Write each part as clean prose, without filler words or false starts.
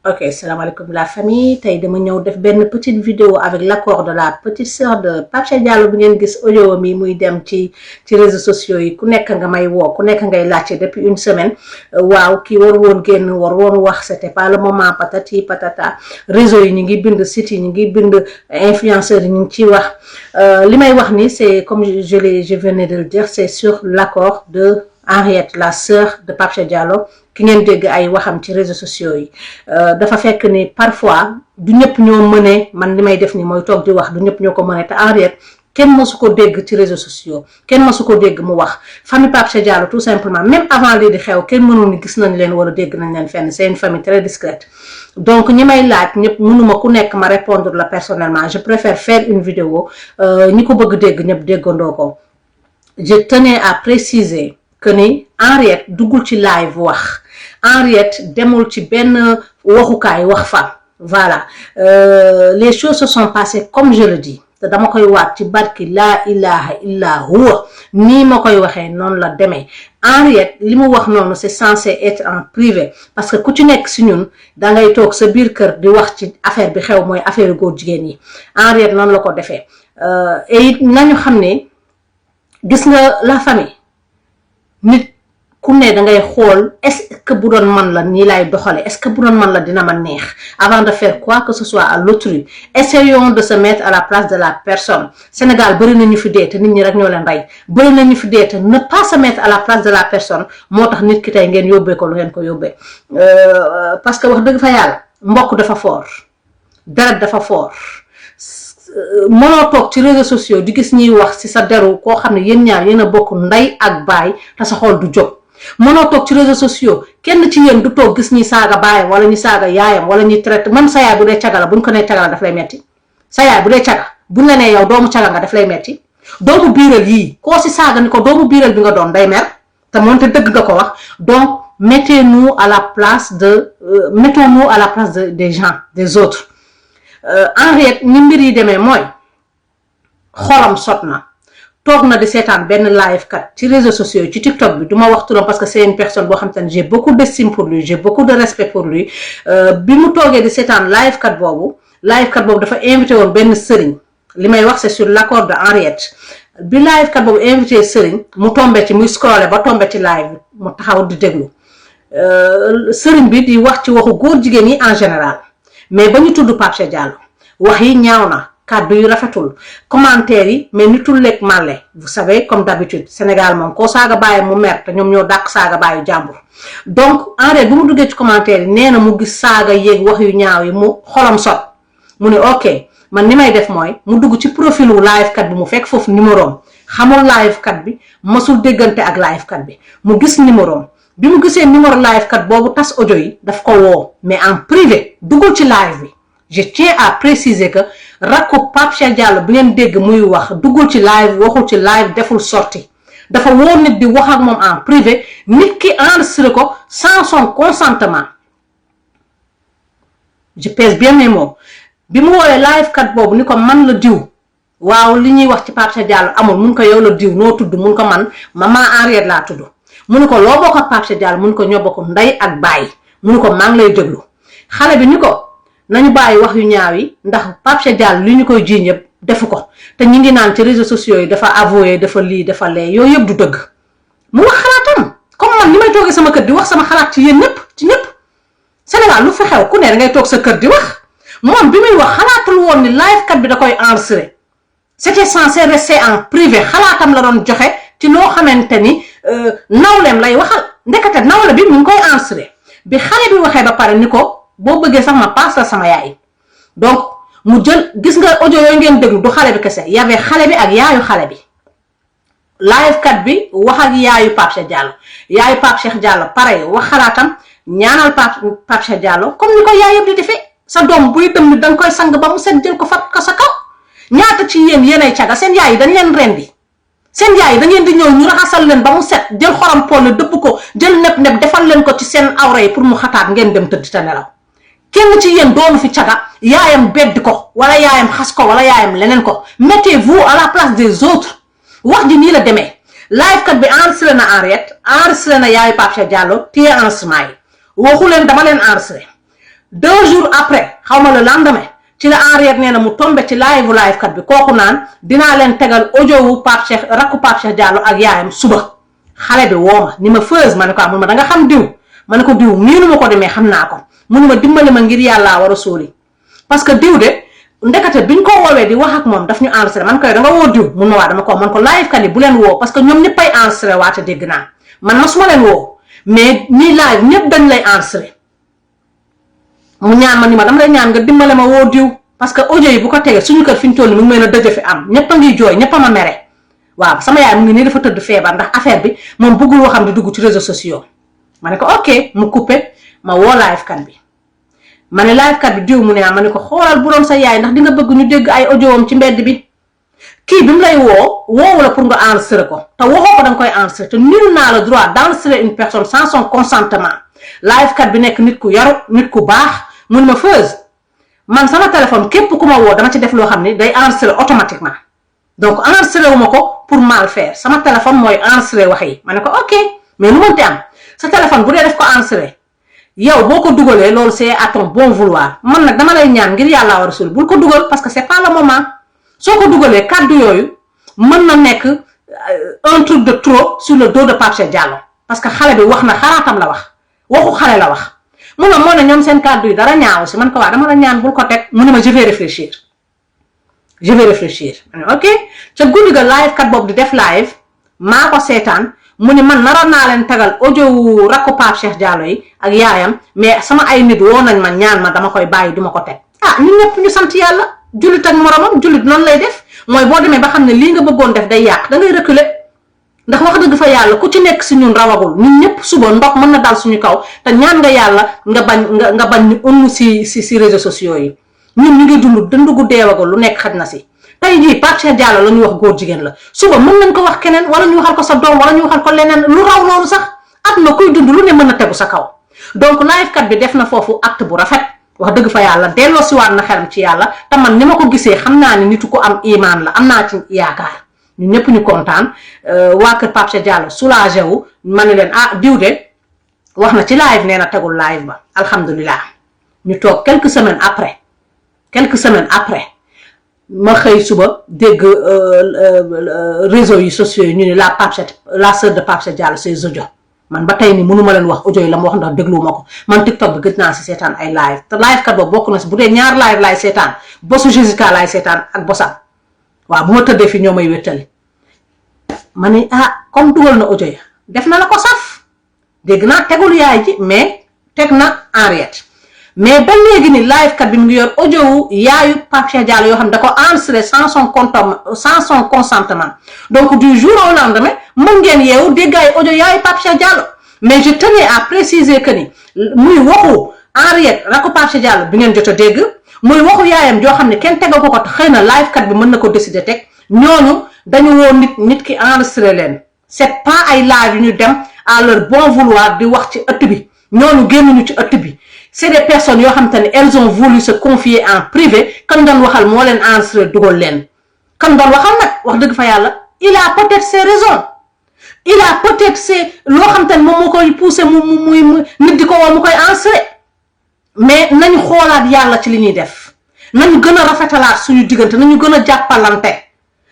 Ok, salam alaikum la famille. Tay dama ñëw def benn petite vidéo avec l'accord de la petite sœur de Pape Cheikh Diallo bi ngeen gis audio mi muy dem ci réseaux sociaux yi ku nekk nga may woo ku nekk ngay laajte depuis une semaine waaw kii war woon génn war woon wax c'était pas le moment patati patata réseau yi ñu ngi bind site yi ñu ngi bind influenceurs yi ñu ngi ciy wax li may wax ni c'est comme je venais de le dire, c'est sur l'accord de Henriette, la sœur de Pape Cheikh Diallo ki ngeen dégg ay waxam ci réseaux sociaux yi dafa fekk ni parfois du ñëpp ñoo mëne man li may def ni mooy toog di wax du ñëpp ñoo ko mëne te Henriette kenn mësu ko dégg ci réseaux sociaux kenn mësu ko dégg mu wax famille Pape Cheikh Diallo tout simplement même avant lii di xew kenn mënul ni gis nañ leen wala dégg nañ leen fenn c'est une famille très discrète donc ñi may laaj ñëpp mënuma ku nekk ma répondre la personnellement je préfère faire une vidéo ñi ko bëgg dégg ñëpp déggandoo ko je tenais à préciser que ni Henriette duggul ci live wax Henriette demul ci benn waxukaay wax fa voilà les choses se sont passées comme je le dis te dama koy waat ci barki la ilaha illa huwa nii ma koy waxee noonu la demee Henriette li mu wax noonu c'est censé être en privé parce que ku ci nekk si ñun da ngay toog sa biir kër di wax ci affaire bi xew mooy affaire góor jigéen yi Henriette noonu la ko defee et it nañu xam ne gis nga la famille nit ku ne da ngay xool est-ce que bu doon man la nii lay doxale est-ce que bu doon man la dina ma neex avant de faire quoi que ce soit à l'autrui essayons de se mettre à la place de la personne Sénégal bëri na ñu fi dee te nit ñi rek ñoo leen rey bëri na ñu fi dee te ne pas se mettre à la place de la personne moo tax nit ki tey ngeen yóbbee ko lu ngeen ko yóbbee parce que wax dëgg fa yàlla mbokk dafa fort deret dafa fort mënoo toog ci réseaux sociaux di gis ñuy wax ci sa deru koo xam ne yéen ñaar yéen a bokk ndey ak baay te sa xol du jóg mënoo toog ci réseaux sociaux kenn ci yéen du toog gis ñi saaga baayam wala ñi saaga yaayam wala ñi traité même sa yaay bu dee caga la buñ ko nee caga la daf lay metti sa yaay bu dee caga buñ la nee yow doomu caga nga daf lay metti doomu biiral yii koo si saaga ni ko doomu biiral bi nga doon day mer te moonte dëgg nga ko wax donc mettons-nous à la place des gens des autres Henriette ni mbir yi demee mooy xolam sot na toog na di seetaan benn live kat ci réseaux sociaux ci TikTok bi duma wax turam parce que c'est une personne boo xam te ne j'ai beaucoup d'estime pour lui j'ai beaucoup de respect pour lui bi mu toogee di seetaan live kat boobu dafa invité woon benn sëriñ li may wax c'est sur l'accord de Henriette bi live kat boobu invité sëriñ mu tombé ci muy scrollé ba tombé ci live mu taxaw di déglu sëriñ bi di wax ci waxu góor jigéen yi en général mais ba ñu tudd Pape Cheikh Diallo wax yi ñaaw na kàddu yu rafetul commentaires yi mais ni tulleeg màlle vous savez comme d'habitude Sénégal moom koo saaga bàyyi mu mer te ñoom ñoo dàq saaga bàyyi jàmbur donc Henriette bu mu duggee ci commentaires yi nee na mu gis saaga yéeg wax yu ñaaw yi mu xolam sot mu ne ok man ni may def mooy mu dugg ci profil wu live kat bi mu fekk foofu numéro xamul live kat bi masul déggante ak live kat bi mu gis numéro bi mu gisee numéro live kat boobu tas audio yi daf ko woo mais en privé duggul ci live bi je tiens à préciser que rakku Pape Cheikh Diallo bi ngeen dégg muy wax duggul ci live waxul ci live deful sortie dafa woo nit di wax ak moom en privé nit ki enregistré ko sans son consentement je pèse bien mes mots bi mu woowee live kat boobu ni ko man la diw waaw li ñuy wax ci Pape Cheikh Diallo amul mun ko yow la diw noo tudd mun ko man maman Henriette laa tudd mu ko loo bokk ak Pape Cheikh Diallo mu ko ñoo bokk ndey ak baay mu ko maa ngi lay déglu xale bi ni ko nañu bàyyi wax yu ñaaw yi ndax Pape Cheikh Diallo li ñu koy jiiñ yëpp defu ko te ñu ngi naan ci réseaux sociaux yi dafa avoué dafa lii dafa lee yooyu yëpp du dëgg mu wax xalaatam comme man ni may toogee sama kër di wax sama xalaat ci yéen ñëpp ci ñëpp Sénégal lu fa xew ku ne da ngay toog sa kër di wax moom bi muy wax xalaatul woon ni live kat bi da koy enregistrer c'était censé rester en privé xalaatam la doon joxe ci noo xamante ni nawleem lay waxal ndekete nawle bi mu ngi koy enregistrer bi xale bi waxee ba pare ni ko boo bëggee sax ma passe la sama yaay donc mu jël gis nga audio yooyu ngeen déglu du xale bi kese y avait xale bi ak yaayu xale bi live kat bi wax ak yaayu Pape Cheikh Diallo yaayu Pape Cheikh Diallo pare wax xalaatam ñaanal Pape Cheikh Diallo comme ni ko yaay yëpp di defee sa doom buy dem ni da nga koy sang ba mu set jël ko fat ko sa kaw ñaata ci yéenay caga seen yaay yi dañ leen rendi seen yaay da ngeen di ñëw ñu raxasal leen ba mu set jël xorom pool dëpp ko jël neb defal leen ko ci seen awra yi pour mu xataat ngeen dem tëdd te nelaw kenn ci yéen doonu fi caga yaayam beddi ko wala yaayam xas ko wala yaayam leneen ko mettez-vous à la place des autres wax ji nii la demee live kat bi enregistré na Henriette enregistré na yaayu Pape Cheikh Diallo téye enregistrement yi waxu leen dama leen enregistré 2 jours après xawma le lendemain ci la Henriette nee na mu tombé ci live kat bi kooku naan dinaa leen tegal audio wu Pape Cheikh rakku Pape Cheikh Diallo ak yaayam suba xale bi woo ma ni ma Feuz ma ne ko mun ma da nga xam diw ma ne ko diw miinu ma ko demee xam naa ko munu ma dimbali ma ngir yàllaa war a sóoli parce que diw de ndekete biñ ko woowee di wax ak moom daf ñu enregistré man koy da nga woo diw mun ma waa dama ko man ko live kat yi bu leen woo parce que ñoom ñëppay enregistré waate dégg naa man ma suma leen woo mais ñi live ñëpp dañ lay enregistré mu ñaan ma ni ma dama lay ñaan nga dimbale ma woo diw parce que audio yi bu ko tegee suñu kër fi ñu toll ni mu ngi mel ne dëj fi am ñëpp a ngi jooy ñëpp a ma mere waaw sama yaay mu ngi nii dafa tëdd feebar ndax affaire bi moom bëggul waxam di dugg ci réseaux sociaux ma ne ko ok mu coupé ma woo live kat bi ma ne live kat bi diw mu ne ma ne ko xoolal bu doon sa yaay ndax di nga bëgg ñu dégg ay audio am ci mbedd bi kii bi mu lay woowu la pour nga enregistrer ko te waxoo ko da nga koy enregistrer te nul n'a le droit d'enregistrer une personne sans son consentement live kat bi nekk nit ku yaru nit ku baax mun ma Feuz man sama téléphone képp ku ma woo dama ci def loo xam ne day enregistrer automatiquement donc enregistré wu ma ko pour mal faire sama téléphone mooy enregistré wax yi ma ne ko ok mais lu mënti am sa téléphone bu dee def ko enregistré yow boo ko dugalee loolu c'est à ton bon vouloir man nag dama lay ñaan ngir yàlla war a sul bul ko dugal parce que c'est pas le moment soo ko dugalee kàddu yooyu mën na nekk un truc de trop sur le dos de Pape Cheikh Diallo parce que xale bi wax na xalaatam la wax waxu xale la wax mu ne moo ne ñoom seen kàddu yi dara ñaaw si man ko waa dama la ñaan bul ko teg mu ne ma je vais réfléchir ok ca guddi ga live kat boobu di def live maa ko seetaan mu ni man naroon naa leen tegal audio wu rakku Pape Cheikh Diallo yi ak yaayam mais sama ay nit woo nañ ma ñaan ma dama koy bàyyi duma ko teg ñun ñëpp ñu sant yàlla jullit ak moromam jullit noonu lay def mooy boo demee ba xam ne lii nga bëggoon def day yàq da ngay reculer ndax wax dëgg fa yàlla ku ci nekk si ñun rawagul ñun ñëpp suba ndox mën na dal suñu kaw te ñaan nga yàlla nga bañ ñu unn si réseaux sociaux yi ñun ñu ngi dund gu deewagul lu nekk xaj na si tey jii Pape Cheikh Diallo la ñuy wax góor jigéen la suba mën nañ ko wax keneen wala ñu waxal ko sa doom wala ñu waxal ko leneen lu raw loolu sax at na kuy dund lu ne mën na tegu sa kaw donc live kat bi def na foofu acte bu rafet wax dëgg fa yàlla delloo si waat na xelam ci yàlla te man ni ma ko gisee xam naa ne nitu ko am imaan la am naa ci yaakaar ñun ñëpp ñu kontaan waa kër Pape Cheikh Diallo soulagé wu ma ne leen diw de wax na ci live nee na tegul live ba alhamdulilah ñu toog quelques semaines après ma xëy suba dégg réseaux yi sociaux yi ñu ne la sœur de Pape Cheikh Diallo ses audios man ba tey ni mënuma leen wax audio yi la ma wax ndax dégluwuma ko man TikTok bi gëj naa si seetaan ay live te live kat boobu bokk na si bu dee ñaar live laay seetaan bosu Jessica laay seetaan ak bosam waaw bu ma tëddee fi ñoo may wéttali ma ne comme dugal na audio yi def na la ko saf dégg naa tegul yaay ji mais teg na Henriette mais ba léegi ni live kat bi mu ngi yor audio wu yaayu Pape Cheikh Diallo yoo xam ne da ko enregistré sans son consentement donc du jour au lendemain mën ngeen yeewu dégg ay audio yaayu Pape Cheikh Diallo mais je tenais à préciser que ni muy waxu Henriette rakku Pape Cheikh Diallo bi ngeen jot a dégg muy waxu yaayam joo xam ne kenn tegal ko xëy na live kat bi mën na ko décider teg ñooñu dañu woo nit ki enregistré leen c'est pas ay live yu ñu dem à leur bon vouloir di wax ci ëtt bi ñooñu génnuñu ci ëtt bi c'est des personnes yoo xam te ne elles ont voulu se confier en privé kan doon waxal moo leen enregistré dugal leen kan doon waxal nag wax dëgg fa yàlla il a peut-être ses raisons il a peut-être ses loo xam te ne moom moo koy poussé muy nit di ko woo mu koy enregistré mais nañu xoolaat yàlla ci li ñuy def nañu gën a rafetalaat suñu diggante nañu gën a jàppalante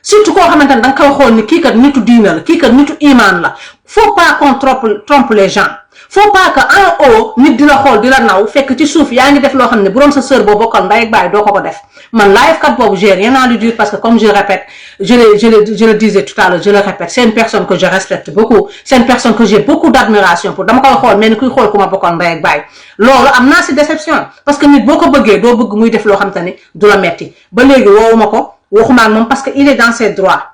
surtout koo xamante ne da nga koy xool ni kii kat nitu diina la kii kat nitu imaan la faut pas qu'on trompe les gens faut pas que en haut nit di la xool di la naw fekk ci suuf yaa ngi def loo xam ne bu doon sa sœur boo bokkal ndey ak baay doo ko def man live kat boobu j'ai rien à lui dire parce que comme je le répète je le disais tout à l'heure je le répète c'est une personne que je respecte beaucoup c'est une personne que j'ai beaucoup d'admiration pour dama koy xool mais ni kuy xool ku ma bokkal ndey ak baay loolu am naa si déception parce que nit boo ko bëggee doo bëgg muy def loo xam te ne du la metti ba léegi woowuma ko waxumaan moom parce que il est dans ses droits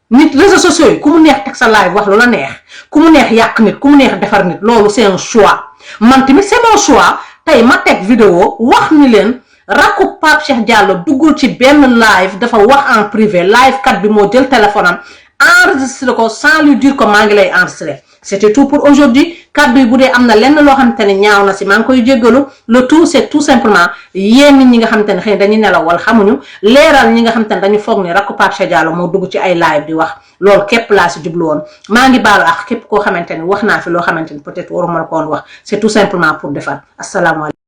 nit réseaux sociaux yi ku mu neex teg sa live wax lu la neex ku mu neex yàq nit ku mu neex defar nit loolu c'est un choix man tamit c'est mon choix tey ma teg vidéo wax ni leen rakku Pape Cheikh Diallo duggul ci benn live dafa wax en privé live kat bi moo jël téléphone am enregistré ko sans lui dire que maa ngi lay enregistré c'était tout pour aujourd'hui kaddu yi bu dee am na lenn loo xamante ne ñaaw na si maa ngi koy jéggalu le tout c'est tout simplement yéen nit ñi nga xamante ne xëy dañuy nelaw wala xamuñu leeral ñi nga xamante ne dañu foog ne rakku Pape Cheikh Diallo moo dugg ci ay live di wax loolu képp laa si jublu woon maa ngi baalu ak képp koo xamante ne wax naa fi loo xamante ne peut-être waruma la ko woon wax c'est tout simplement pour defar asalaamaaleykum